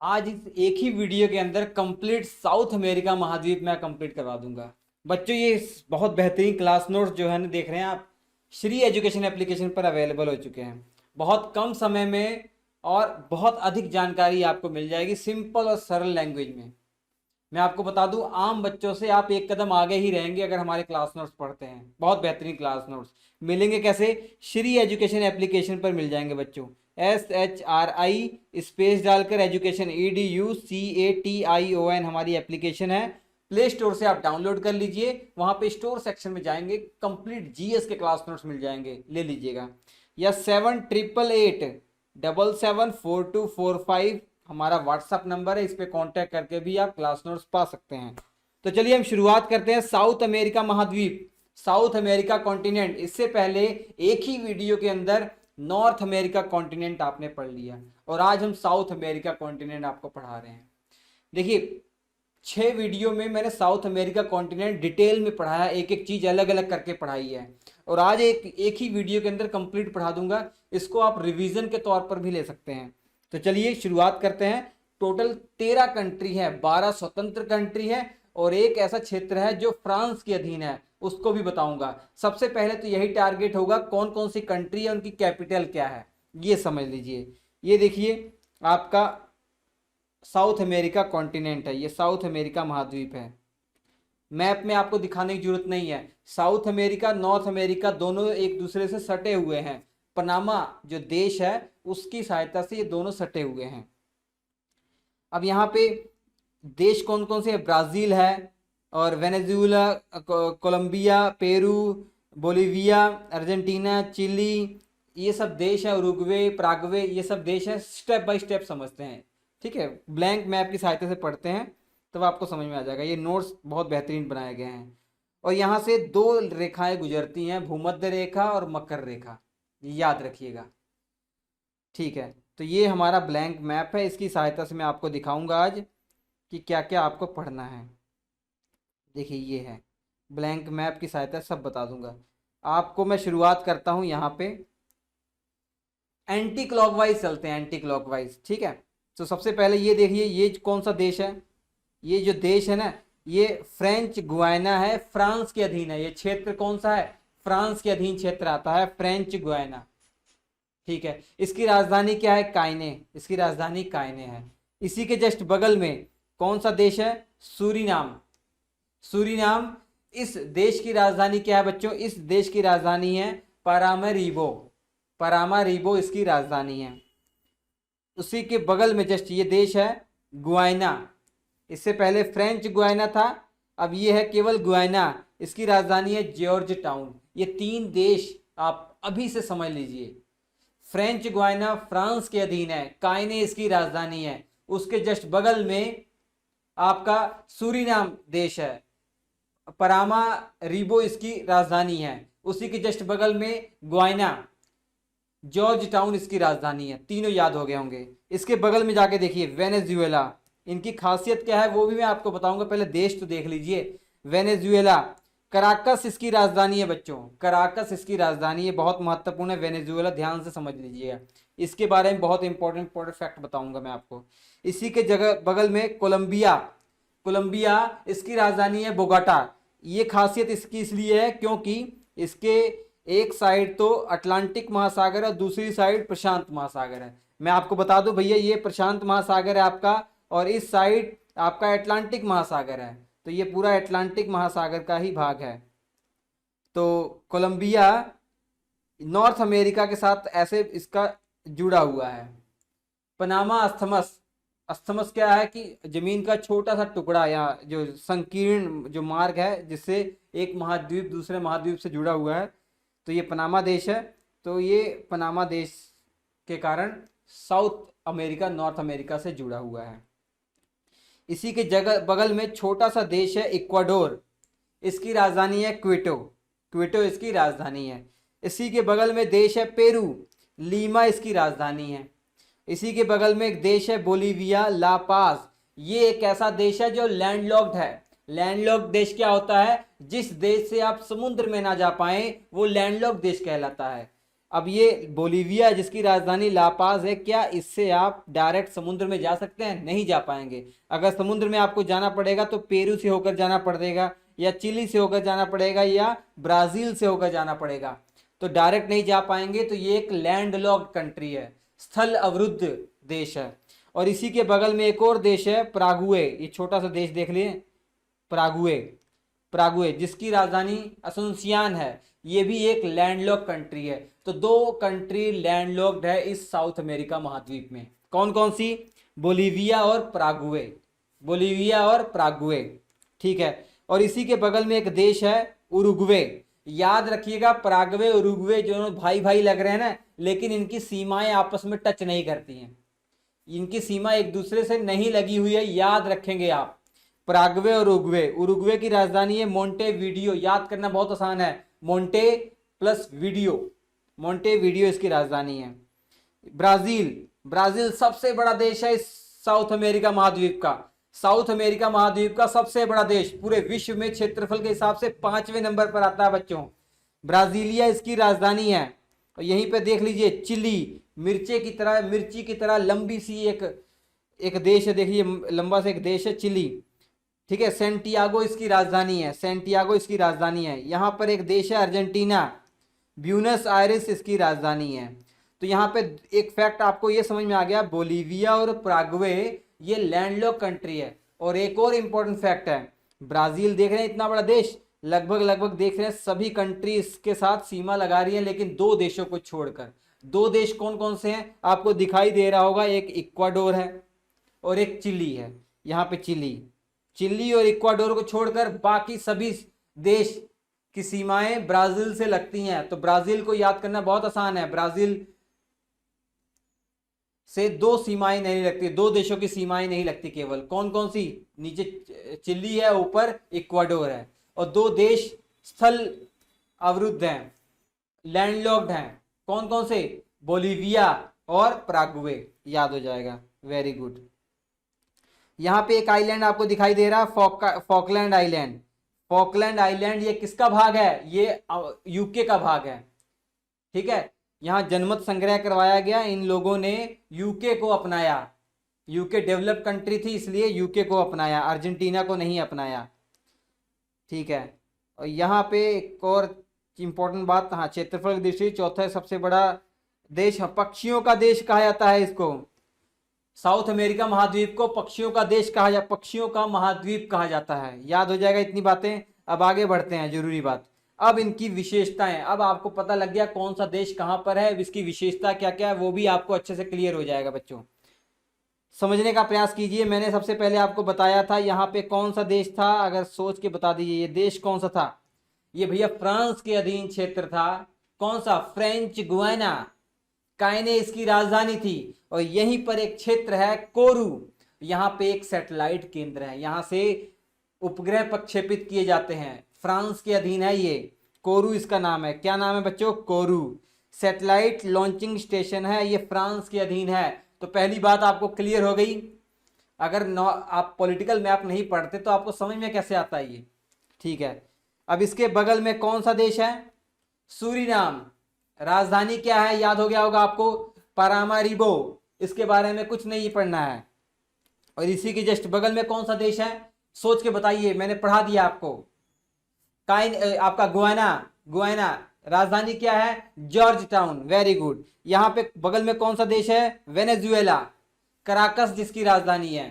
आज इस एक ही वीडियो के अंदर कंप्लीट साउथ अमेरिका महाद्वीप मैं कंप्लीट करवा दूंगा। बच्चों ये बहुत बेहतरीन क्लास नोट्स जो है ना देख रहे हैं आप, श्री एजुकेशन एप्लीकेशन पर अवेलेबल हो चुके हैं। बहुत कम समय में और बहुत अधिक जानकारी आपको मिल जाएगी सिंपल और सरल लैंग्वेज में। मैं आपको बता दूं, आम बच्चों से आप एक कदम आगे ही रहेंगे अगर हमारे क्लास नोट्स पढ़ते हैं। बहुत बेहतरीन क्लास नोट्स मिलेंगे कैसे? श्री एजुकेशन एप्लीकेशन पर मिल जाएंगे बच्चों। SHRI स्पेस डालकर एजुकेशन EDUCATION हमारी एप्लीकेशन है। प्ले स्टोर से आप डाउनलोड कर लीजिए, वहां पे स्टोर सेक्शन में जाएंगे, कंप्लीट GS के क्लास नोट्स मिल जाएंगे, ले लीजिएगा। या 7888774245 हमारा व्हाट्सअप नंबर है, इस पे कांटेक्ट करके भी आप क्लास नोट्स पा सकते हैं। तो चलिए हम शुरुआत करते हैं। साउथ अमेरिका महाद्वीप, साउथ अमेरिका कॉन्टिनेंट। इससे पहले एक ही वीडियो के अंदर नॉर्थ अमेरिका कॉन्टिनेंट आपने पढ़ लिया और आज हम साउथ अमेरिका कॉन्टिनेंट आपको पढ़ा रहे हैं। देखिए 6 वीडियो में मैंने साउथ अमेरिका कॉन्टिनेंट डिटेल में पढ़ाया, एक एक चीज अलग अलग करके पढ़ाई है और आज एक ही वीडियो के अंदर कंप्लीट पढ़ा दूंगा। इसको आप रिवीजन के तौर पर भी ले सकते हैं। तो चलिए शुरुआत करते हैं। टोटल 13 कंट्री है, 12 स्वतंत्र कंट्री है और एक ऐसा क्षेत्र है जो फ्रांस के अधीन है, उसको भी बताऊंगा। सबसे पहले तो यही टारगेट होगा, कौन कौन सी कंट्री है, उनकी कैपिटल क्या है, ये समझ लीजिए। ये देखिए आपका साउथ अमेरिका कॉन्टिनेंट है, ये साउथ अमेरिका महाद्वीप है। मैप में आपको दिखाने की जरूरत नहीं है। साउथ अमेरिका नॉर्थ अमेरिका दोनों एक दूसरे से सटे हुए हैं। पनामा जो देश है उसकी सहायता से ये दोनों सटे हुए हैं। अब यहाँ पे देश कौन कौन से है? ब्राजील है और Venezuela, Colombia, Peru, Bolivia, Argentina, Chile, ये सब देश है। उरुग्वे, पराग्वे, ये सब देश है। स्टेप बाय स्टेप समझते हैं, ठीक है? ब्लैंक मैप की सहायता से पढ़ते हैं तब आपको समझ में आ जाएगा। ये नोट्स बहुत बेहतरीन बनाए गए हैं और यहाँ से 2 रेखाएं गुजरती हैं, भूमध्य रेखा और मकर रेखा, याद रखिएगा, ठीक है? तो ये हमारा ब्लैंक मैप है, इसकी सहायता से मैं आपको दिखाऊंगा आज कि क्या क्या आपको पढ़ना है। देखिए ये है ब्लैंक मैप की सहायता से सब बता दूंगा आपको। मैं शुरुआत करता हूँ यहाँ पे, एंटी क्लॉकवाइज चलते हैं, एंटी क्लॉकवाइज, ठीक है? तो सबसे पहले ये देखिए, ये कौन सा देश है? ये जो देश है ना, ये फ्रेंच गुयाना है, फ्रांस के अधीन है। ये क्षेत्र कौन सा है? फ्रांस के अधीन क्षेत्र आता है, फ्रेंच गुयाना, ठीक है? इसकी राजधानी क्या है? कायने, इसकी राजधानी कायने है। इसी के जस्ट बगल में कौन सा देश है? Suriname, Suriname. इस देश की राजधानी क्या है बच्चों? इस देश की राजधानी है पारामारीबो, पारामारीबो इसकी राजधानी है। उसी के बगल में जस्ट ये देश है गुयाना। इससे पहले फ्रेंच गुयाना था, अब ये है केवल गुयाना। इसकी राजधानी है जॉर्ज टाउन। ये 3 देश आप अभी से समझ लीजिए। फ्रेंच गुयाना फ्रांस के अधीन है, कायने इसकी राजधानी है। उसके जस्ट बगल में आपका सूरीनाम देश है, परामा रीबो इसकी राजधानी है। उसी के जस्ट बगल में गुयाना, जॉर्ज टाउन इसकी राजधानी है। तीनों याद हो गए होंगे। इसके बगल में जाके देखिए वेनेजुएला, इनकी खासियत क्या है वो भी मैं आपको बताऊंगा, पहले देश तो देख लीजिए। वेनेजुएला, कराकस इसकी राजधानी है बच्चों, कराकस इसकी राजधानी है, बहुत महत्वपूर्ण है वेनेजुएला, ध्यान से समझ लीजिएगा। इसके बारे में बहुत इंपॉर्टेंट फैक्ट बताऊंगा मैं आपको। इसी के जगह बगल में कोलंबिया, कोलंबिया इसकी राजधानी है बोगोटा। ये खासियत इसकी इसलिए है क्योंकि इसके एक साइड तो अटलांटिक महासागर है, दूसरी साइड प्रशांत महासागर है। मैं आपको बता दूं भैया, ये प्रशांत महासागर है आपका और इस साइड आपका अटलांटिक महासागर है, तो ये पूरा अटलांटिक महासागर का ही भाग है। तो कोलंबिया नॉर्थ अमेरिका के साथ ऐसे इसका जुड़ा हुआ है। पनामा अस्थमस, अस्थमस क्या है कि जमीन का छोटा सा टुकड़ा या जो संकीर्ण जो मार्ग है जिससे एक महाद्वीप दूसरे महाद्वीप से जुड़ा हुआ है, तो ये पनामा देश है। तो ये पनामा देश के कारण साउथ अमेरिका नॉर्थ अमेरिका से जुड़ा हुआ है। इसी के जगह बगल में छोटा सा देश है इक्वाडोर, इसकी राजधानी है क्विटो, क्विटो इसकी राजधानी है। इसी के बगल में देश है पेरू, लीमा इसकी राजधानी है। इसी के बगल में एक देश है बोलीविया, ला पाज। ये एक ऐसा देश है जो लैंडलॉक्ड है। लैंडलॉक्ड देश क्या होता है? जिस देश से आप समुद्र में ना जा पाए वो लैंडलॉक्ड देश कहलाता है। अब ये बोलीविया जिसकी राजधानी लापाज है, क्या इससे आप डायरेक्ट समुद्र में जा सकते हैं? नहीं जा पाएंगे। अगर समुद्र में आपको जाना पड़ेगा तो पेरू से होकर जाना पड़ेगा, या चिली से होकर जाना पड़ेगा, या ब्राजील से होकर जाना पड़ेगा, तो डायरेक्ट नहीं जा पाएंगे। तो ये एक लैंड लॉक्ड कंट्री है, स्थल अवरुद्ध देश है। और इसी के बगल में एक और देश है पराग्वे, ये छोटा सा देश देख लिए, पराग्वे, पराग्वे जिसकी राजधानी असुनसियान है, ये भी एक लैंडलॉक कंट्री है। तो दो कंट्री लैंडलॉक्ड है इस साउथ अमेरिका महाद्वीप में। कौन कौन सी? बोलीविया और पराग्वे, बोलीविया और पराग्वे, ठीक है। और इसी के बगल में एक देश है उरुग्वे। याद रखिएगा, पराग्वे उरुग्वे जो भाई भाई लग रहे हैं ना, लेकिन इनकी सीमाएं आपस में टच नहीं करती हैं, इनकी सीमा एक दूसरे से नहीं लगी हुई है, याद रखेंगे आप। पराग्वे और उरुग्वे, उरुग्वे की राजधानी है मोंटेवीडियो, याद करना बहुत आसान है, मोंटे प्लस वीडियो, मोंटेवीडियो इसकी राजधानी है। ब्राजील, ब्राजील सबसे बड़ा देश है इस साउथ अमेरिका महाद्वीप का, साउथ अमेरिका महाद्वीप का सबसे बड़ा देश, पूरे विश्व में क्षेत्रफल के हिसाब से 5वें नंबर पर आता है बच्चों। ब्राजीलिया इसकी राजधानी है। और यहीं पे देख लीजिए चिली, मिर्ची की तरह लंबी सी एक देश है, देखिए लंबा सा एक देश है चिली, ठीक है। सेंटियागो इसकी राजधानी है, सेंटियागो इसकी राजधानी है। यहाँ पर एक देश है अर्जेंटीना, ब्यूनस आयरिस इसकी राजधानी है। तो यहाँ पे एक फैक्ट आपको ये समझ में आ गया, बोलीविया और पराग्वे ये लैंडलॉक कंट्री है। और एक और इंपॉर्टेंट फैक्ट है, ब्राजील देख रहे हैं इतना बड़ा देश, लगभग देख रहे हैं सभी कंट्री इसके साथ सीमा लगा रही है, लेकिन दो देशों को छोड़कर। दो देश कौन कौन से हैं आपको दिखाई दे रहा होगा, एक इक्वाडोर है और एक चिली है। यहाँ पे चिली और इक्वाडोर को छोड़कर बाकी सभी देश की सीमाएं ब्राजील से लगती हैं। तो ब्राजील को याद करना बहुत आसान है, ब्राजील से दो सीमाएं नहीं लगती, दो देशों की सीमाएं नहीं लगती केवल। कौन कौन सी? नीचे चिली है, ऊपर इक्वाडोर है। और दो देश स्थल अवरुद्ध हैं, लैंडलॉक्ड हैं। कौन कौन से? बोलीविया और पराग्वे, याद हो जाएगा, वेरी गुड। यहाँ पे एक आइलैंड आपको दिखाई दे रहा है, फॉकलैंड आइलैंड। फॉकलैंड आइलैंड ये किसका भाग है? ये यूके का भाग है, ठीक है। यहाँ जनमत संग्रह करवाया गया, इन लोगों ने यूके को अपनाया, यूके डेवलप कंट्री थी इसलिए यूके को अपनाया, अर्जेंटीना को नहीं अपनाया, ठीक है। और यहाँ पे एक और इंपॉर्टेंट बात, हाँ, क्षेत्रफल की दृष्टि चौथा सबसे बड़ा देश, पक्षियों का देश कहा जाता है इसको। साउथ अमेरिका महाद्वीप को पक्षियों का देश पक्षियों का महाद्वीप कहा जाता है। याद हो जाएगा इतनी बातें। अब आगे बढ़ते हैं, जरूरी बात, अब इनकी विशेषताएं। अब आपको पता लग गया कौन सा देश कहां पर है, इसकी विशेषता क्या क्या है, वो भी आपको अच्छे से क्लियर हो जाएगा बच्चों। समझने का प्रयास कीजिए। मैंने सबसे पहले आपको बताया था यहाँ पे कौन सा देश था, अगर सोच के बता दीजिए ये देश कौन सा था। ये भैया फ्रांस के अधीन क्षेत्र था। कौन सा? फ्रेंच गुयाना, कायने इसकी राजधानी थी। और यहीं पर एक क्षेत्र है कोरू, यहाँ पे एक सैटेलाइट केंद्र है, यहाँ से उपग्रह प्रक्षेपित किए जाते हैं। फ्रांस के अधीन है ये, कोरू इसका नाम है। क्या नाम है बच्चों? कोरू। सैटेलाइट लॉन्चिंग स्टेशन है, ये फ्रांस के अधीन है। तो पहली बात आपको क्लियर हो गई। अगर आप पॉलिटिकल मैप नहीं पढ़ते तो आपको समझ में कैसे आता है ये, ठीक है। अब इसके बगल में कौन सा देश है? सूरीनाम। राजधानी क्या है? याद हो गया होगा आपको, पारामारिबो। इसके बारे में कुछ नहीं पढ़ना है। और इसी के जस्ट बगल में कौन सा देश है? सोच के बताइए, मैंने पढ़ा दिया आपको। आपका गुयाना, राजधानी क्या है? George town, very good. यहाँ पे बगल में कौन सा देश है? वेनेजुएला, कराकस जिसकी राजधानी है।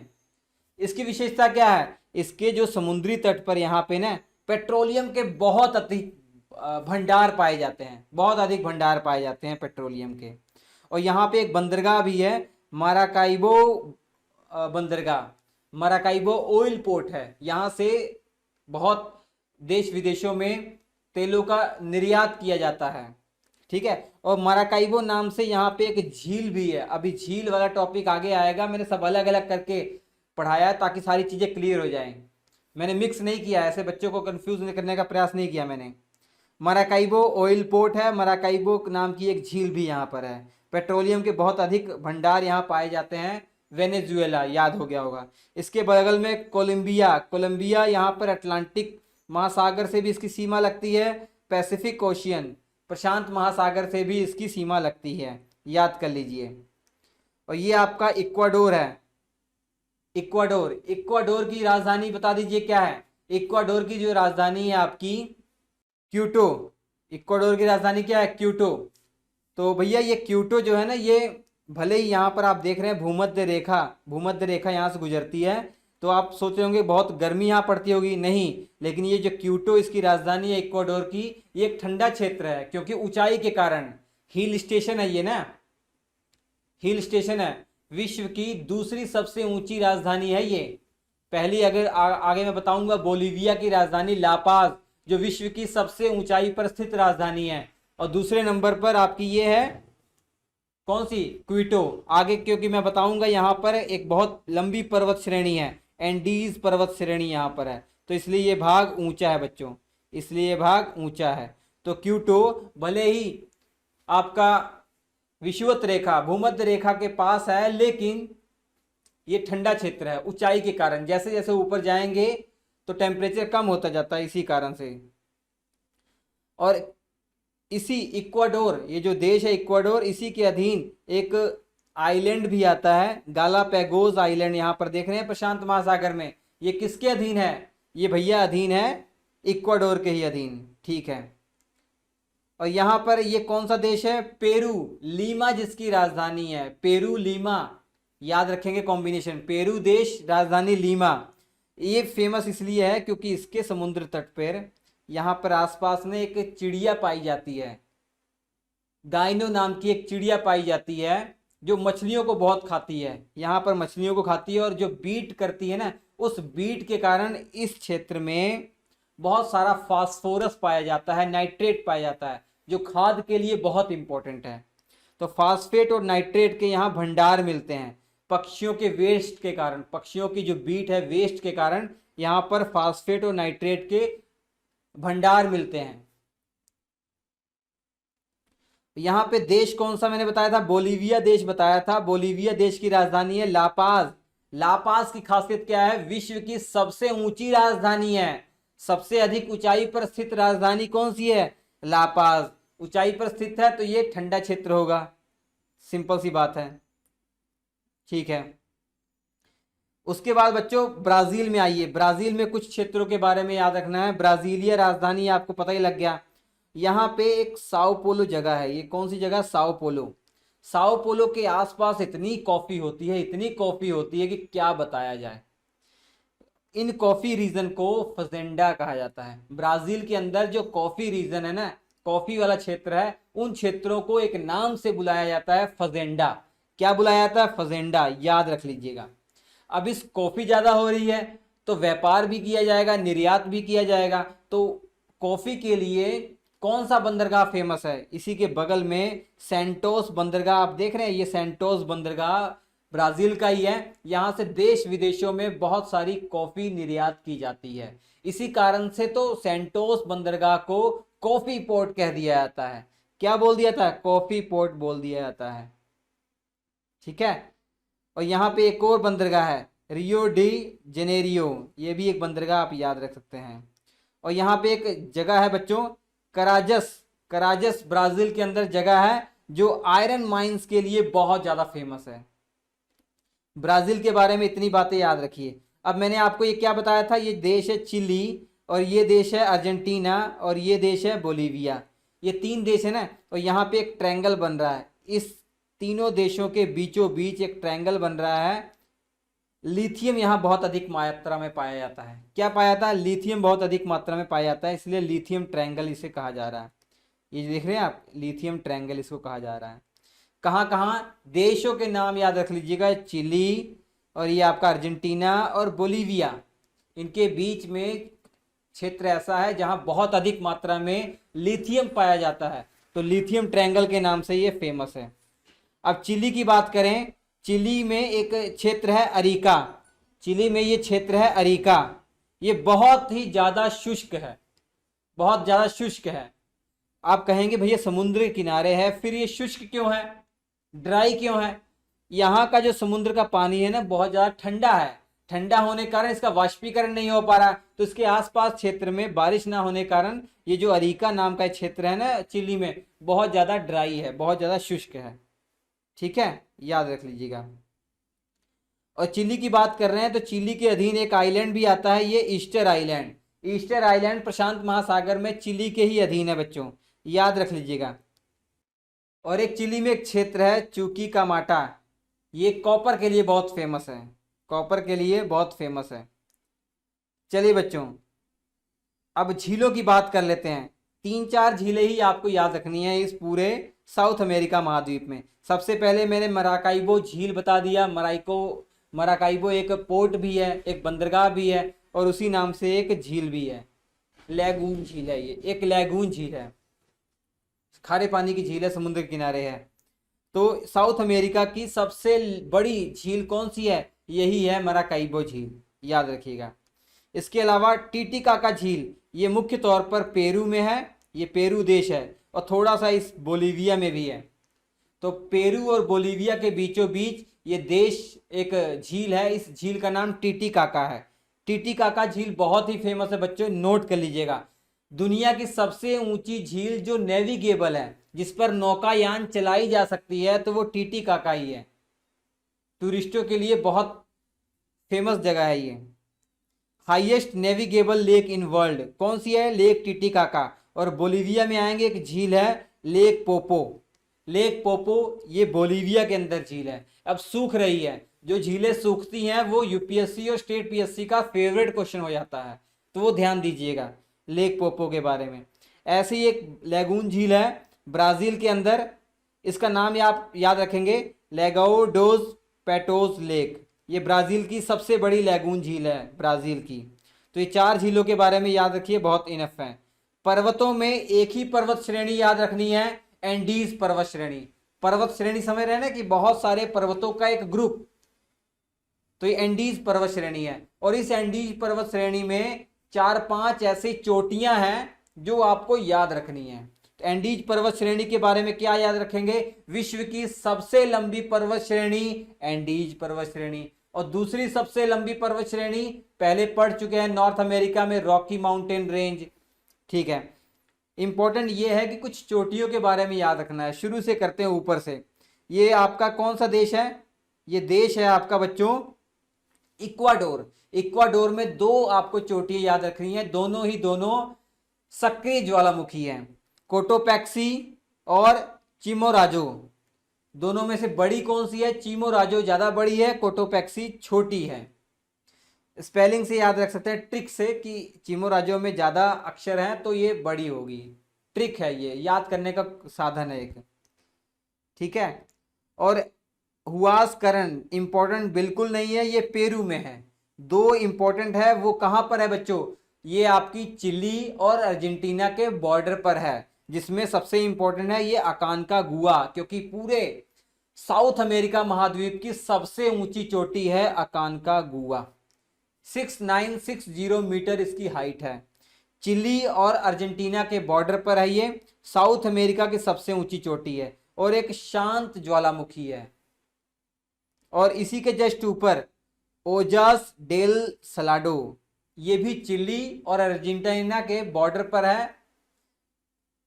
इसकी विशेषता क्या है? इसके जो समुद्री तट पर यहाँ पे ना पेट्रोलियम के बहुत अधिक भंडार पाए जाते हैं, बहुत अधिक भंडार पाए जाते हैं पेट्रोलियम के। और यहाँ पे एक बंदरगाह भी है, माराकाइबो बंदरगाह, माराकाइबो ऑयल पोर्ट है। यहाँ से बहुत देश विदेशों में तेलों का निर्यात किया जाता है, ठीक है। और माराकाइबो नाम से यहाँ पे एक झील भी है। अभी झील वाला टॉपिक आगे आएगा, मैंने सब अलग अलग करके पढ़ाया है ताकि सारी चीज़ें क्लियर हो जाएं। मैंने मिक्स नहीं किया, ऐसे बच्चों को कंफ्यूज करने का प्रयास नहीं किया मैंने। माराकाइबो ऑयल पोर्ट है, माराकाइबो नाम की एक झील भी यहाँ पर है। पेट्रोलियम के बहुत अधिक भंडार यहाँ पाए जाते हैं। वेनेजुएला, याद हो गया होगा। इसके बगल में कोलंबिया, यहाँ पर अटलांटिक महासागर से भी इसकी सीमा लगती है, पैसिफिक ओशियन, प्रशांत महासागर से भी इसकी सीमा लगती है, याद कर लीजिए। और ये आपका इक्वाडोर है, इक्वाडोर। इक्वाडोर की राजधानी बता दीजिए क्या है। इक्वाडोर की जो राजधानी है आपकी क्यूटो। इक्वाडोर की राजधानी क्या है? क्यूटो। तो भैया ये क्यूटो जो है ना, ये भले ही यहाँ पर आप देख रहे हैं भूमध्य रेखा यहाँ से गुजरती है, तो आप सोच रहे होंगे बहुत गर्मी यहाँ पड़ती होगी, नहीं। लेकिन ये जो क्यूटो इसकी राजधानी है इक्वाडोर की, ये एक ठंडा क्षेत्र है, क्योंकि ऊंचाई के कारण, हिल स्टेशन है ये ना, हिल स्टेशन है। विश्व की दूसरी सबसे ऊंची राजधानी है ये। पहली अगर आगे मैं बताऊंगा, बोलीविया की राजधानी लापाज, जो विश्व की सबसे ऊंचाई पर स्थित राजधानी है। और दूसरे नंबर पर आपकी ये है कौन सी? क्विटो। आगे क्योंकि मैं बताऊंगा यहाँ पर एक बहुत लंबी पर्वत श्रेणी है, एंडीज पर्वत श्रेणी यहाँ पर है, तो इसलिए ये भाग ऊंचा है बच्चों, इसलिए ये भाग ऊंचा है। तो क्यूटो भले ही आपका विषुवत रेखा, भूमध्य रेखा के पास है, लेकिन ये ठंडा क्षेत्र है ऊंचाई के कारण। जैसे जैसे ऊपर जाएंगे तो टेम्परेचर कम होता जाता है इसी कारण से। और इसी इक्वाडोर, ये जो देश है इक्वाडोर, इसी के अधीन एक आइलैंड भी आता है, गालापैगोस आइलैंड। यहाँ पर देख रहे हैं प्रशांत महासागर में, ये किसके अधीन है? ये भैया अधीन है इक्वाडोर के ही अधीन, ठीक है। और यहाँ पर ये कौन सा देश है? पेरू, लीमा जिसकी राजधानी है, पेरू लीमा, याद रखेंगे कॉम्बिनेशन, पेरू देश राजधानी लीमा। ये फेमस इसलिए है क्योंकि इसके समुद्र तट पर यहाँ पर आसपास में एक चिड़िया पाई जाती है, गाइनो नाम की एक चिड़िया पाई जाती है, जो मछलियों को बहुत खाती है, यहाँ पर मछलियों को खाती है। और जो बीट करती है ना, उस बीट के कारण इस क्षेत्र में बहुत सारा फास्फोरस पाया जाता है, नाइट्रेट पाया जाता है, जो खाद के लिए बहुत इंपॉर्टेंट है। तो फास्फेट और नाइट्रेट के यहाँ भंडार मिलते हैं पक्षियों के वेस्ट के कारण, पक्षियों की जो बीट है वेस्ट के कारण यहाँ पर फास्फेट और नाइट्रेट के भंडार मिलते हैं। यहाँ पे देश कौन सा मैंने बताया था? बोलीविया देश बताया था। बोलीविया देश की राजधानी है लापाज। लापाज की खासियत क्या है? विश्व की सबसे ऊंची राजधानी है, सबसे अधिक ऊंचाई पर स्थित राजधानी कौन सी है? लापाज। ऊंचाई पर स्थित है तो ये ठंडा क्षेत्र होगा, सिंपल सी बात है, ठीक है। उसके बाद बच्चों ब्राजील में आइए। ब्राजील में कुछ क्षेत्रों के बारे में याद रखना है। ब्राजीलिया राजधानी आपको पता ही लग गया। यहाँ पे एक साओ पोलो जगह है, ये कौन सी जगह? Sao Paulo. साओ पोलो के आसपास इतनी कॉफी होती है, इतनी कॉफी होती है कि क्या बताया जाए। इन कॉफी रीजन को फजेंडा कहा जाता है। ब्राजील के अंदर जो कॉफी रीजन है ना, कॉफी वाला क्षेत्र है, उन क्षेत्रों को एक नाम से बुलाया जाता है, फजेंडा। क्या बुलाया जाता है? फजेंडा, याद रख लीजिएगा। अब इस कॉफी ज्यादा हो रही है तो व्यापार भी किया जाएगा, निर्यात भी किया जाएगा। तो कॉफी के लिए कौन सा बंदरगाह फेमस है? इसी के बगल में सैंटोस बंदरगाह, आप देख रहे हैं, ये सैंटोस बंदरगाह ब्राजील का ही है। यहाँ से देश विदेशों में बहुत सारी कॉफी निर्यात की जाती है। इसी कारण से तो सैंटोस बंदरगाह को कॉफी पोर्ट कह दिया जाता है। क्या बोल दिया था? कॉफी पोर्ट बोल दिया जाता है, ठीक है। और यहाँ पे एक और बंदरगाह है, रियो डी जेनेरियो, ये भी एक बंदरगाह आप याद रख सकते हैं। और यहाँ पे एक जगह है बच्चों, कराजस। कराजस ब्राजील के अंदर जगह है, जो आयरन माइंस के लिए बहुत ज़्यादा फेमस है। ब्राजील के बारे में इतनी बातें याद रखिए। अब मैंने आपको ये क्या बताया था? ये देश है चिली, और ये देश है अर्जेंटीना, और ये देश है बोलीविया। ये तीन देश है ना, और यहाँ पे एक ट्रायंगल बन रहा है। इस तीनों देशों के बीचों बीच एक ट्रायंगल बन रहा है। लिथियम यहाँ बहुत अधिक मात्रा में पाया जाता है। क्या पाया जाता है? लिथियम बहुत अधिक मात्रा में पाया जाता है, इसलिए लिथियम ट्रायंगल इसे कहा जा रहा है। ये देख रहे हैं आप, लिथियम ट्रायंगल इसको कहा जा रहा है। कहाँ कहाँ? देशों के नाम याद रख लीजिएगा, चिली, और ये आपका अर्जेंटीना और बोलीविया। इनके बीच में क्षेत्र ऐसा है जहाँ बहुत अधिक मात्रा में लिथियम पाया जाता है, तो लिथियम ट्रायंगल के नाम से ये फेमस है। अब चिली की बात करें, चिली में एक क्षेत्र है अरिका। चिली में ये क्षेत्र है अरिका, ये बहुत ही ज़्यादा शुष्क है, बहुत ज़्यादा शुष्क है। आप कहेंगे भैया समुद्र के किनारे है, फिर ये शुष्क क्यों है, ड्राई क्यों है? यहाँ का जो समुद्र का पानी है ना, बहुत ज़्यादा ठंडा है, ठंडा होने के कारण इसका वाष्पीकरण नहीं हो पा रहा, तो इसके आसपास क्षेत्र में बारिश ना होने के कारण ये जो अरिका नाम का क्षेत्र है ना चिली में, बहुत ज्यादा ड्राई है, बहुत ज्यादा शुष्क है। ठीक है, याद रख लीजिएगा। और चिली की बात कर रहे हैं तो चिली के अधीन एक आइलैंड भी आता है, ये ईस्टर आइलैंड। ईस्टर आइलैंड प्रशांत महासागर में चिली के ही अधीन है बच्चों, याद रख लीजिएगा। और एक चिली में एक क्षेत्र है चूकी का माटा, ये कॉपर के लिए बहुत फेमस है, कॉपर के लिए बहुत फेमस है। चलिए बच्चों, अब झीलों की बात कर लेते हैं। 3-4 झीलें ही आपको याद रखनी है इस पूरे साउथ अमेरिका महाद्वीप में। सबसे पहले मैंने मराकाइबो झील बता दिया। मराकाइबो एक पोर्ट भी है, एक बंदरगाह भी है, और उसी नाम से एक झील भी है, लैगून झील है। ये एक लैगून झील है, खारे पानी की झील है, समुद्र के किनारे है। तो साउथ अमेरिका की सबसे बड़ी झील कौन सी है? यही है मराकाइबो झील, याद रखिएगा। इसके अलावा टीटीकाका झील, ये मुख्य तौर पर पेरू में है, ये पेरू देश है, और थोड़ा सा इस बोलीविया में भी है। तो पेरू और बोलीविया के बीचों बीच ये देश एक झील है, इस झील का नाम टीटीकाका है। टीटीकाका झील बहुत ही फेमस है बच्चों, नोट कर लीजिएगा। दुनिया की सबसे ऊंची झील जो नेविगेबल है, जिस पर नौकायान चलाई जा सकती है, तो वो टीटीकाका ही है। टूरिस्टों के लिए बहुत फेमस जगह है ये। Highest navigable lake in world कौन सी है? Lake Titicaca. और बोलीविया में आएंगे, एक झील है लेक पोपो। लेक पोपो ये बोलीविया के अंदर झील है, अब सूख रही है। जो झीलें सूखती हैं वो यूपीएससी और स्टेट पीएससी का फेवरेट क्वेश्चन हो जाता है, तो वो ध्यान दीजिएगा लेक पोपो के बारे में। ऐसे ही एक लैगून झील है ब्राजील के अंदर, इसका नाम आप याद रखेंगे, लेगाओ डोज पेटोज लेक। ये ब्राजील की सबसे बड़ी लैगून झील है, ब्राजील की। तो ये 4 झीलों के बारे में याद रखिए, बहुत इनफ है। पर्वतों में एक ही पर्वत श्रेणी याद रखनी है, एंडीज पर्वत श्रेणी। पर्वत श्रेणी समझ रहे हैं ना कि बहुत सारे पर्वतों का एक ग्रुप, तो ये एंडीज पर्वत श्रेणी है। और इस एंडीज पर्वत श्रेणी में 4-5 ऐसी चोटियां हैं जो आपको याद रखनी है। तो एंडीज पर्वत श्रेणी के बारे में क्या याद रखेंगे? विश्व की सबसे लंबी पर्वत श्रेणी एंडीज पर्वत श्रेणी। और दूसरी सबसे लंबी पर्वत श्रेणी पहले पढ़ चुके हैं, नॉर्थ अमेरिका में रॉकी माउंटेन रेंज। ठीक है, इंपॉर्टेंट ये है कि कुछ चोटियों के बारे में याद रखना है। शुरू से करते हैं ऊपर से। ये आपका कौन सा देश है? ये देश है आपका बच्चों इक्वाडोर। इक्वाडोर में 2 आपको चोटियां याद रखनी है, दोनों सक्रिय ज्वालामुखी हैं, कोटोपैक्सी और चिमोराजो। दोनों में से बड़ी कौन सी है? चिमोराजो ज्यादा बड़ी है, कोटोपैक्सी छोटी है। स्पेलिंग से याद रख सकते हैं, ट्रिक से, कि चिमोराजो में ज्यादा अक्षर हैं तो ये बड़ी होगी। ट्रिक है, ये याद करने का साधन है एक। ठीक है, और हुआस करण इंपॉर्टेंट बिल्कुल नहीं है, ये पेरू में है। 2 इंपॉर्टेंट है, वो कहां पर है बच्चों? ये आपकी चिली और अर्जेंटीना के बॉर्डर पर है, जिसमें सबसे इंपॉर्टेंट है ये अकानकागुआ, क्योंकि पूरे साउथ अमेरिका महाद्वीप की सबसे ऊंची चोटी है अकानकागुआ। 6960 मीटर इसकी हाइट है। चिली और अर्जेंटीना के बॉर्डर पर है ये, साउथ अमेरिका की सबसे ऊंची चोटी है, और एक शांत ज्वालामुखी है। और इसी के जस्ट ऊपर ओजास डेल सलाडो, ये भी चिली और अर्जेंटीना के बॉर्डर पर है।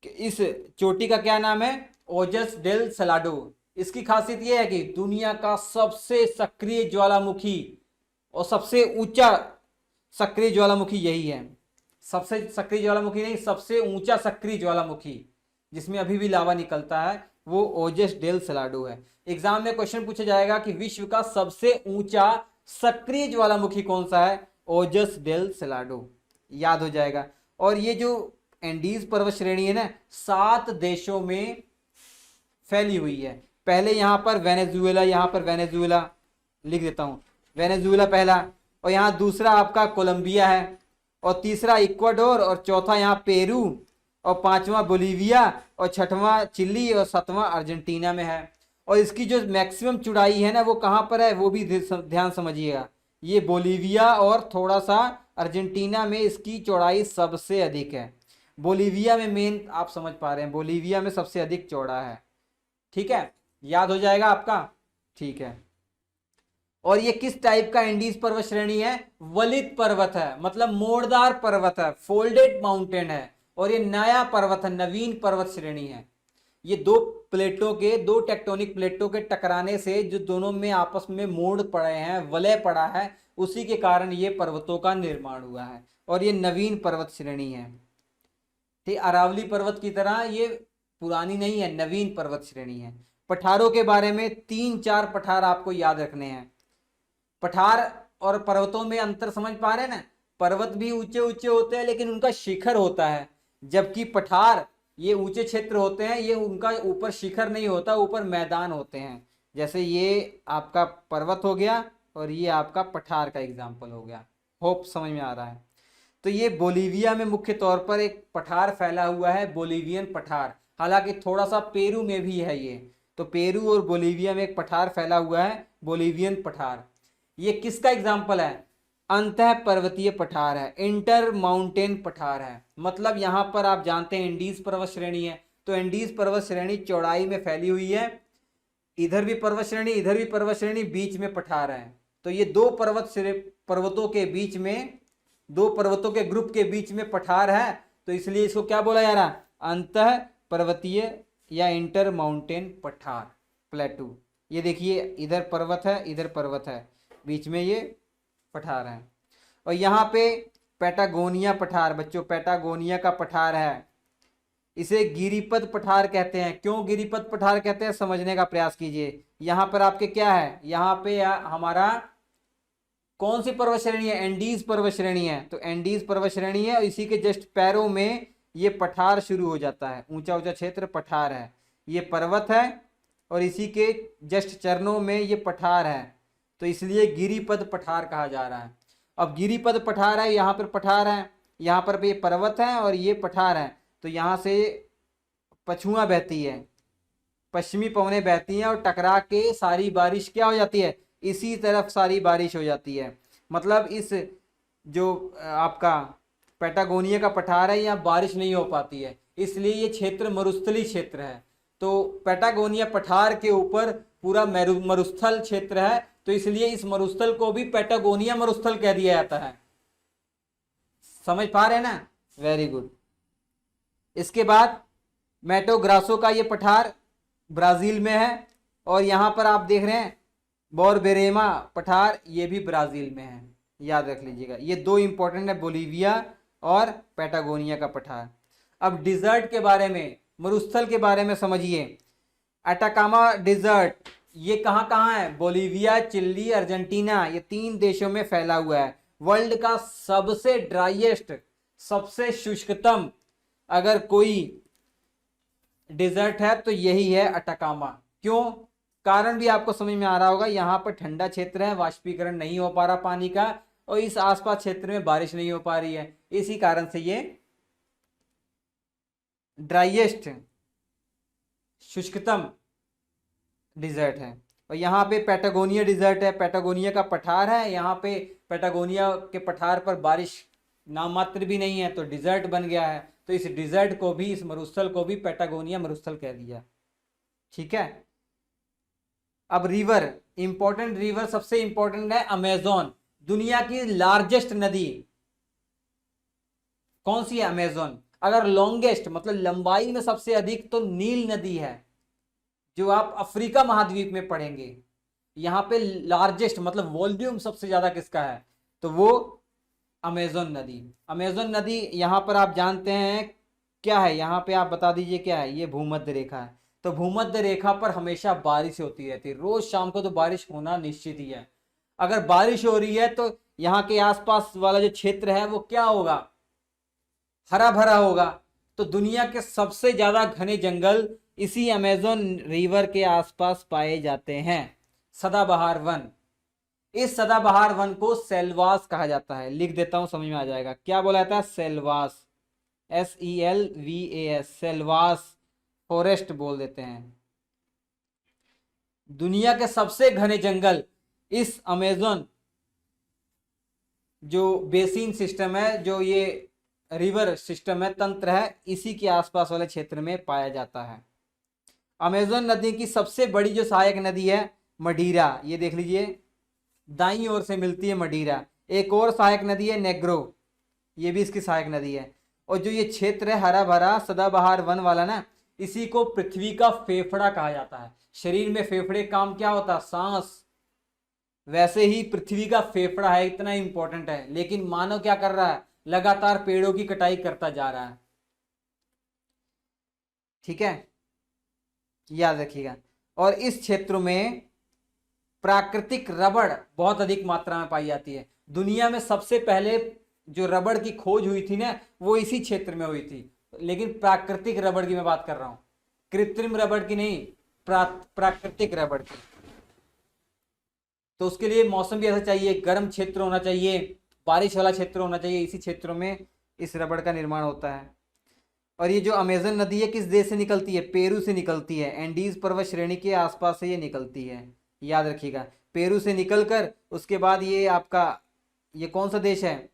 इस चोटी का क्या नाम है? ओजस डेल सलाडो। इसकी खासियत यह है कि दुनिया का सबसे सक्रिय ज्वालामुखी और सबसे ऊंचा सक्रिय ज्वालामुखी यही है। सबसे सक्रिय ज्वालामुखी नहीं, सबसे ऊंचा सक्रिय ज्वालामुखी जिसमें अभी भी लावा निकलता है, वो ओजस डेल सलाडो है। एग्जाम में क्वेश्चन पूछा जाएगा कि विश्व का सबसे ऊंचा सक्रिय ज्वालामुखी कौन सा है? ओजस डेल सलाडो, याद हो जाएगा। और ये जो एंडीज पर्वत श्रेणी है ना, 7 देशों में फैली हुई है। पहले यहाँ पर वेनेजुएला, यहाँ पर वेनेजुएला लिख देता हूँ, वेनेजुएला पहला, और यहाँ दूसरा आपका कोलंबिया है, और तीसरा इक्वाडोर, और चौथा यहाँ पेरू, और 5वां बोलीविया, और 6वां चिली, और 7वां अर्जेंटीना में है। और इसकी जो मैक्सिमम चौड़ाई है ना, वो कहाँ पर है वो भी ध्यान समझिएगा। ये बोलीविया और थोड़ा सा अर्जेंटीना में इसकी चौड़ाई सबसे अधिक है। बोलीविया में मेन आप समझ पा रहे हैं, बोलीविया में सबसे अधिक चौड़ा है। ठीक है, याद हो जाएगा आपका। ठीक है, और ये किस टाइप का इंडीज पर्वत श्रेणी है? वलित पर्वत है, मतलब मोड़दार पर्वत है, फोल्डेड माउंटेन है, और ये नया पर्वत है, नवीन पर्वत श्रेणी है। ये दो टेक्टोनिक प्लेटों के टकराने से जो दोनों में आपस में मोड़ पड़े हैं, वलय पड़ा है, उसी के कारण ये पर्वतों का निर्माण हुआ है, और ये नवीन पर्वत श्रेणी है। ठीक, अरावली पर्वत की तरह ये पुरानी नहीं है, नवीन पर्वत श्रेणी है। पठारों के बारे में 3-4 पठार आपको याद रखने हैं। पठार और पर्वतों में अंतर समझ पा रहे हैं ना? पर्वत भी ऊंचे ऊंचे होते हैं लेकिन उनका शिखर होता है, जबकि पठार ये ऊंचे क्षेत्र होते हैं, ये उनका ऊपर शिखर नहीं होता, ऊपर मैदान होते हैं। जैसे ये आपका पर्वत हो गया और ये आपका पठार का एग्जाम्पल हो गया। होप समझ में आ रहा है। तो ये बोलीविया में मुख्य तौर पर एक पठार फैला हुआ है, बोलीवियन पठार। हालांकि थोड़ा सा पेरू में भी है ये, तो पेरू और बोलीविया में एक पठार फैला हुआ है, बोलीवियन पठार। ये किसका एग्जाम्पल है? अंतः पर्वतीय पठार है, इंटर माउंटेन पठार है। मतलब यहां पर आप जानते हैं इंडीज पर्वत श्रेणी है, तो इंडीज पर्वत श्रेणी चौड़ाई में फैली हुई है, इधर भी पर्वत श्रेणी, इधर भी पर्वत श्रेणी, बीच में पठार है। तो ये दो पर्वतों के बीच में, दो पर्वतों के ग्रुप के बीच में पठार है, तो इसलिए इसको क्या बोला जा रहा है? अंतः पर्वतीय या इंटर माउंटेन पठार, प्लेटू। ये देखिए इधर पर्वत है, इधर पर्वत है, बीच में ये पठार है। और यहाँ पे पैटागोनिया पठार, बच्चों पैटागोनिया का पठार है, इसे गिरिपद पठार कहते हैं। क्यों गिरिपद पठार कहते हैं, समझने का प्रयास कीजिए। यहाँ पर आपके क्या है? यहाँ पे हमारा कौन सी पर्वत श्रेणी है? एंडीज पर्वत श्रेणी है, तो एंडीज पर्वत श्रेणी है, और इसी के जस्ट पैरों में ये पठार शुरू हो जाता है, ऊंचा ऊंचा क्षेत्र पठार है। ये पर्वत है और इसी के जस्ट चरणों में ये पठार है, तो इसलिए गिरिपद पठार कहा जा रहा है। अब गिरिपद पठार है, यहाँ पर पठार है, यहाँ पर ये पर्वत है और ये पठार है, तो यहाँ से पछुआ बहती है, पश्चिमी पवनें बहती हैं और टकरा के सारी बारिश क्या हो जाती है? इसी तरफ सारी बारिश हो जाती है। मतलब इस जो आपका पैटागोनिया का पठार है, यहाँ बारिश नहीं हो पाती है, इसलिए ये क्षेत्र मरुस्थली क्षेत्र है। तो पैटागोनिया पठार के ऊपर पूरा मरुस्थल क्षेत्र है, तो इसलिए इस मरुस्थल को भी पैटागोनिया मरुस्थल कह दिया जाता है। समझ पा रहे हैं ना? Very good. इसके बाद मैटो ग्रासो का ये पठार ब्राजील में है, और यहाँ पर आप देख रहे हैं बोरबेरेमा पठार, ये भी ब्राजील में है, याद रख लीजिएगा। ये दो इंपॉर्टेंट है, बोलीविया और पैटागोनिया का पठार। अब डिजर्ट के बारे में, मरुस्थल के बारे में समझिए। अटाकामा डिजर्ट ये कहाँ कहाँ है? बोलीविया, चिली, अर्जेंटीना, ये 3 देशों में फैला हुआ है। वर्ल्ड का सबसे ड्राइएस्ट, सबसे शुष्कतम अगर कोई डिजर्ट है तो यही है अटाकामा। क्यों? कारण भी आपको समझ में आ रहा होगा। यहाँ पर ठंडा क्षेत्र है, वाष्पीकरण नहीं हो पा रहा पानी का, और इस आसपास क्षेत्र में बारिश नहीं हो पा रही है, इसी कारण से ये ड्राइएस्ट, शुष्कतम डिजर्ट है। और यहाँ पे पैटागोनिया डिजर्ट है, पैटागोनिया का पठार है, यहाँ पे पैटागोनिया के पठार पर बारिश नामात्र भी नहीं है, तो डिजर्ट बन गया है। तो इस डिजर्ट को भी, इस मरुस्थल को भी पैटागोनिया मरुस्थल कह दिया। ठीक है। अब रिवर, इंपॉर्टेंट रिवर, सबसे इंपॉर्टेंट है अमेजोन। दुनिया की लार्जेस्ट नदी कौन सी है? अमेजोन। अगर लॉन्गेस्ट मतलब लंबाई में सबसे अधिक, तो नील नदी है, जो आप अफ्रीका महाद्वीप में पढ़ेंगे। यहाँ पे लार्जेस्ट मतलब वॉल्यूम सबसे ज्यादा किसका है? तो वो अमेजोन नदी। अमेजोन नदी यहाँ पर आप जानते हैं क्या है? यहाँ पे आप बता दीजिए क्या है? ये भूमध्य रेखा है। तो भूमध्य रेखा पर हमेशा बारिश होती रहती है, रोज शाम को तो बारिश होना निश्चित ही है। अगर बारिश हो रही है तो यहाँ के आसपास वाला जो क्षेत्र है वो क्या होगा? हरा भरा होगा। तो दुनिया के सबसे ज्यादा घने जंगल इसी अमेजोन रिवर के आसपास पाए जाते हैं। सदाबहार वन, इस सदाबहार वन को सेल्वास कहा जाता है। लिख देता हूं, समझ में आ जाएगा। क्या बोला जाता है? सेल्वास, SELVAS, सेल्वास फॉरेस्ट बोल देते हैं। दुनिया के सबसे घने जंगल इस अमेजोन जो बेसिन सिस्टम है, जो ये रिवर सिस्टम है, तंत्र है, इसी के आसपास वाले क्षेत्र में पाया जाता है। अमेजोन नदी की सबसे बड़ी जो सहायक नदी है मडीरा, ये देख लीजिए, दाईं ओर से मिलती है मडीरा। एक और सहायक नदी है नेग्रो, ये भी इसकी सहायक नदी है। और जो ये क्षेत्र है हरा भरा सदाबहार वन वाला ना, इसी को पृथ्वी का फेफड़ा कहा जाता है। शरीर में फेफड़े काम क्या होता है, सांस, वैसे ही पृथ्वी का फेफड़ा है, इतना इंपॉर्टेंट है। लेकिन मानव क्या कर रहा है, लगातार पेड़ों की कटाई करता जा रहा है। ठीक है, याद रखिएगा। और इस क्षेत्र में प्राकृतिक रबड़ बहुत अधिक मात्रा में पाई जाती है। दुनिया में सबसे पहले जो रबड़ की खोज हुई थी ना, वो इसी क्षेत्र में हुई थी। लेकिन प्राकृतिक रबड़ की मैं बात कर रहा हूं, कृत्रिम रबड़ की नहीं, प्राकृतिक रबड़ की। तो उसके लिए मौसम भी ऐसा चाहिए, गर्म क्षेत्र होना चाहिए, बारिश वाला क्षेत्र होना चाहिए। इसी क्षेत्रों में इस रबड़ का निर्माण होता है। और ये जो अमेजन नदी है किस देश से निकलती है, पेरू से निकलती है। एंडीज पर्वत श्रेणी के आसपास से ये निकलती है, याद रखिएगा। पेरू से निकलकर उसके बाद ये आपका, ये कौन सा देश है,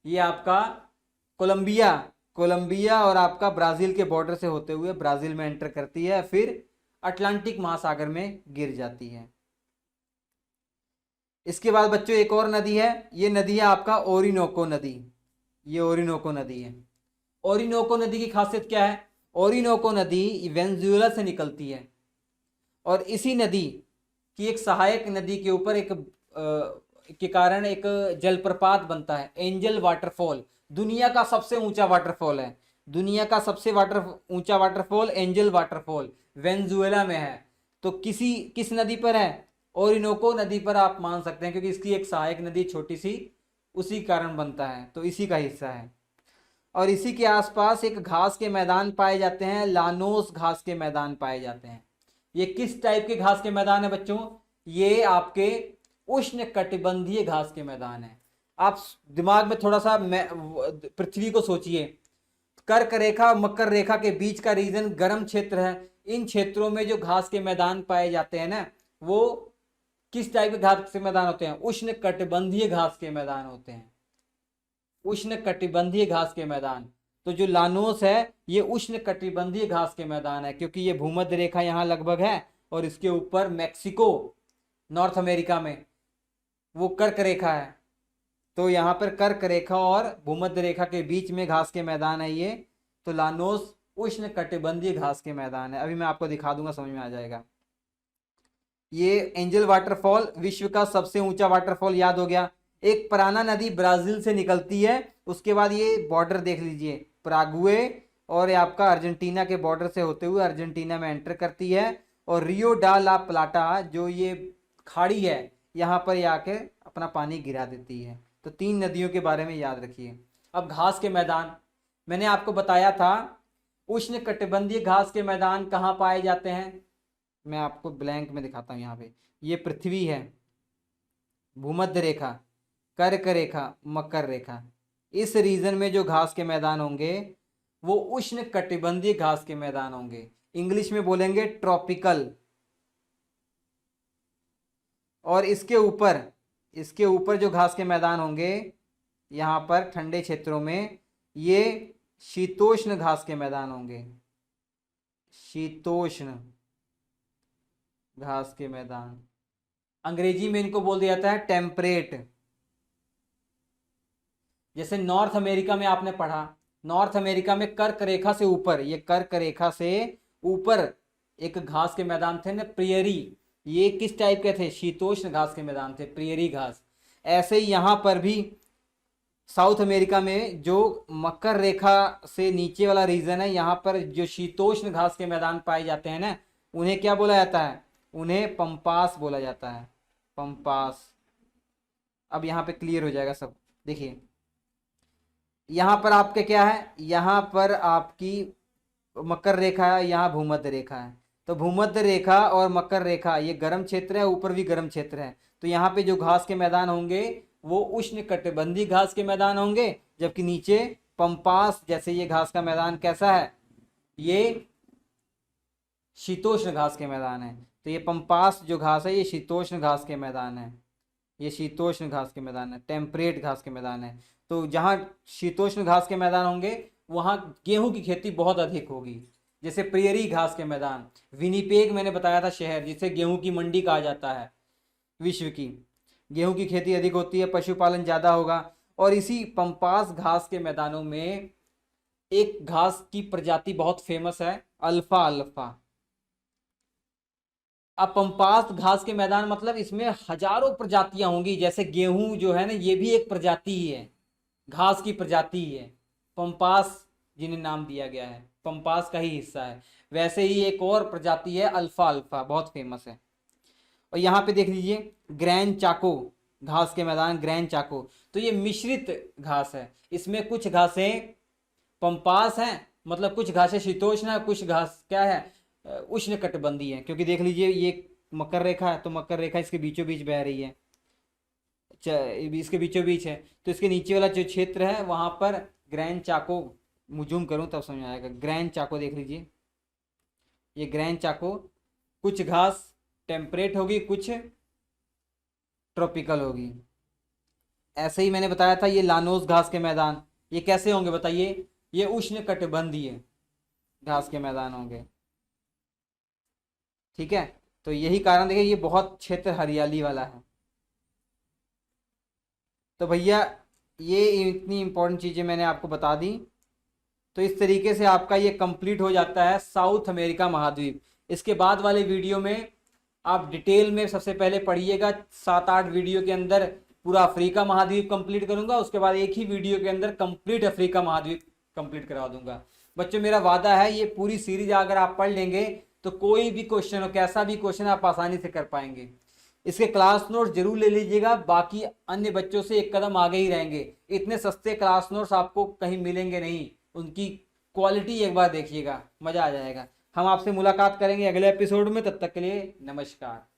ये आपका कोलंबिया, कोलंबिया और आपका ब्राजील के बॉर्डर से होते हुए ब्राजील में एंटर करती है, फिर अटलांटिक महासागर में गिर जाती है। इसके बाद बच्चों एक और नदी है, ये नदी है आपका ओरिनोको नदी। ये ओरिनोको नदी है। ओरिनोको नदी की खासियत क्या है, ओरिनोको नदी वेनेजुएला से निकलती है और इसी नदी की एक सहायक नदी के ऊपर एक के कारण एक जलप्रपात बनता है, एंजल वाटरफॉल। दुनिया का सबसे ऊंचा वाटरफॉल है, दुनिया का सबसे ऊंचा वाटरफॉल एंजल वाटरफॉल वेनेजुएला में है। तो किस नदी पर है, ओरिनोको नदी पर आप मान सकते हैं, क्योंकि इसकी एक सहायक नदी छोटी सी उसी कारण बनता है, तो इसी का हिस्सा है। और इसी के आसपास एक घास के मैदान पाए जाते हैं, लानोस घास के मैदान पाए जाते हैं। ये किस टाइप के घास के मैदान है बच्चों, ये आपके उष्ण कटिबंधीय घास के मैदान है। आप दिमाग में थोड़ा सा पृथ्वी को सोचिए, कर्क रेखा मकर रेखा के बीच का रीजन गर्म क्षेत्र है। इन क्षेत्रों में जो घास के मैदान पाए जाते हैं ना, वो किस टाइप के घास के मैदान होते हैं, उष्ण कटिबंधीय घास के मैदान होते हैं, उष्ण कटिबंधीय घास के मैदान। तो जो लानोस है ये उष्ण कटिबंधीय घास के मैदान है, क्योंकि ये भूमध्य रेखा यहाँ लगभग है और इसके ऊपर मैक्सिको नॉर्थ अमेरिका में वो कर्क रेखा है। तो यहाँ पर कर्क रेखा और भूमध्य रेखा के बीच में घास के मैदान है ये, तो लानोस उष्ण कटिबंधीय घास के मैदान है। अभी मैं आपको दिखा दूंगा, समझ में आ जाएगा। ये एंजल वाटरफॉल विश्व का सबसे ऊंचा वाटरफॉल, याद हो गया। एक पराना नदी ब्राजील से निकलती है, उसके बाद ये बॉर्डर देख लीजिए, पराग्वे और ये आपका अर्जेंटीना के बॉर्डर से होते हुए अर्जेंटीना में एंटर करती है, और रियो डा ला प्लाटा जो ये खाड़ी है यहाँ पर आके अपना पानी गिरा देती है। तो 3 नदियों के बारे में याद रखिए। अब घास के मैदान, मैंने आपको बताया था उष्ण कटिबंधीय घास के मैदान कहाँ पाए जाते हैं। मैं आपको ब्लैंक में दिखाता हूँ। यहाँ पे ये पृथ्वी है, भूमध्य रेखा, कर्क रेखा, मकर रेखा, इस रीजन में जो घास के मैदान होंगे वो उष्ण कटिबंधीय घास के मैदान होंगे, इंग्लिश में बोलेंगे ट्रॉपिकल। और इसके ऊपर जो घास के मैदान होंगे यहाँ पर ठंडे क्षेत्रों में, ये शीतोष्ण घास के मैदान होंगे, शीतोष्ण घास के मैदान। अंग्रेजी में इनको बोल दिया जाता है टेम्परेट। जैसे नॉर्थ अमेरिका में आपने पढ़ा, नॉर्थ अमेरिका में कर्क रेखा से ऊपर, ये कर्क रेखा से ऊपर एक घास के मैदान थे ना, प्रियरी। ये किस टाइप के थे, शीतोष्ण घास के मैदान थे, प्रियरी घास। ऐसे ही यहाँ पर भी साउथ अमेरिका में जो मकर रेखा से नीचे वाला रीजन है, यहाँ पर जो शीतोष्ण घास के मैदान पाए जाते हैं ना, उन्हें क्या बोला जाता है, उन्हें पंपास बोला जाता है, पंपास। अब यहाँ पे क्लियर हो जाएगा सब। देखिए यहाँ पर आपके क्या है, यहाँ पर आपकी मकर रेखा है, यहाँ भूमध्य रेखा है। तो भूमध्य रेखा और मकर रेखा ये गर्म क्षेत्र है, ऊपर भी गर्म क्षेत्र है। तो यहाँ पे जो घास के मैदान होंगे वो उष्ण कटिबंधीय घास के मैदान होंगे, जबकि नीचे पंपास जैसे ये घास का मैदान कैसा है, ये शीतोष्ण घास के मैदान है। तो ये पंपास जो घास है ये शीतोष्ण घास के मैदान है, ये शीतोष्ण घास के मैदान है, टेम्परेट घास के मैदान है। तो जहाँ शीतोष्ण घास के मैदान होंगे वहाँ गेहूं की खेती बहुत अधिक होगी। जैसे प्रियरी घास के मैदान, विनिपेग मैंने बताया था शहर जिसे गेहूं की मंडी कहा जाता है विश्व की, गेहूं की खेती अधिक होती है, पशुपालन ज़्यादा होगा। और इसी पंपास घास के मैदानों में एक घास की प्रजाति बहुत फेमस है, अल्फा अल्फा। अब पंपास घास के मैदान मतलब इसमें हजारों प्रजातियां होंगी, जैसे गेहूं जो है ना ये भी एक प्रजाति ही है, घास की प्रजाति ही है। पंपास जिन्हें नाम दिया गया है पंपास का ही हिस्सा है। वैसे ही एक और प्रजाति है अल्फा अल्फा, बहुत फेमस है। और यहाँ पे देख लीजिए ग्रैंड चाको घास के मैदान, ग्रैंड चाको। तो ये मिश्रित घास है, इसमें कुछ घासें पंपास हैं, मतलब कुछ घासें शीतोष्ण है, कुछ घास क्या है उष्ण कटिबंधीय है। क्योंकि देख लीजिए ये मकर रेखा है, तो मकर रेखा इसके बीचों बीच बह रही है, इसके बीचों बीच है, तो इसके नीचे वाला जो क्षेत्र है वहां पर ग्रैंड चाको, जूम करूं तब समझ आएगा। ग्रैंड चाको देख लीजिए, ये ग्रैंड चाको, कुछ घास टेम्परेट होगी, कुछ ट्रॉपिकल होगी। ऐसे ही मैंने बताया था ये लानोस घास के मैदान, ये कैसे होंगे बताइए, ये उष्ण कटिबंधीय घास के मैदान होंगे। ठीक है, तो यही कारण देखिए ये बहुत क्षेत्र हरियाली वाला है। तो भैया ये इतनी इंपॉर्टेंट चीज़ें मैंने आपको बता दी। तो इस तरीके से आपका ये कंप्लीट हो जाता है साउथ अमेरिका महाद्वीप। इसके बाद वाले वीडियो में आप डिटेल में सबसे पहले पढ़िएगा, 7-8 वीडियो के अंदर पूरा अफ्रीका महाद्वीप कंप्लीट करूंगा, उसके बाद एक ही वीडियो के अंदर कंप्लीट अफ्रीका महाद्वीप कंप्लीट करा दूंगा। बच्चों मेरा वादा है ये पूरी सीरीज अगर आप पढ़ लेंगे तो कोई भी क्वेश्चन हो, कैसा भी क्वेश्चन आप आसानी से कर पाएंगे। इसके क्लास नोट्स जरूर ले लीजिएगा, बाकी अन्य बच्चों से एक कदम आगे ही रहेंगे। इतने सस्ते क्लास नोट्स आपको कहीं मिलेंगे नहीं, उनकी क्वालिटी एक बार देखिएगा, मजा आ जाएगा। हम आपसे मुलाकात करेंगे अगले एपिसोड में, तब तक के लिए नमस्कार।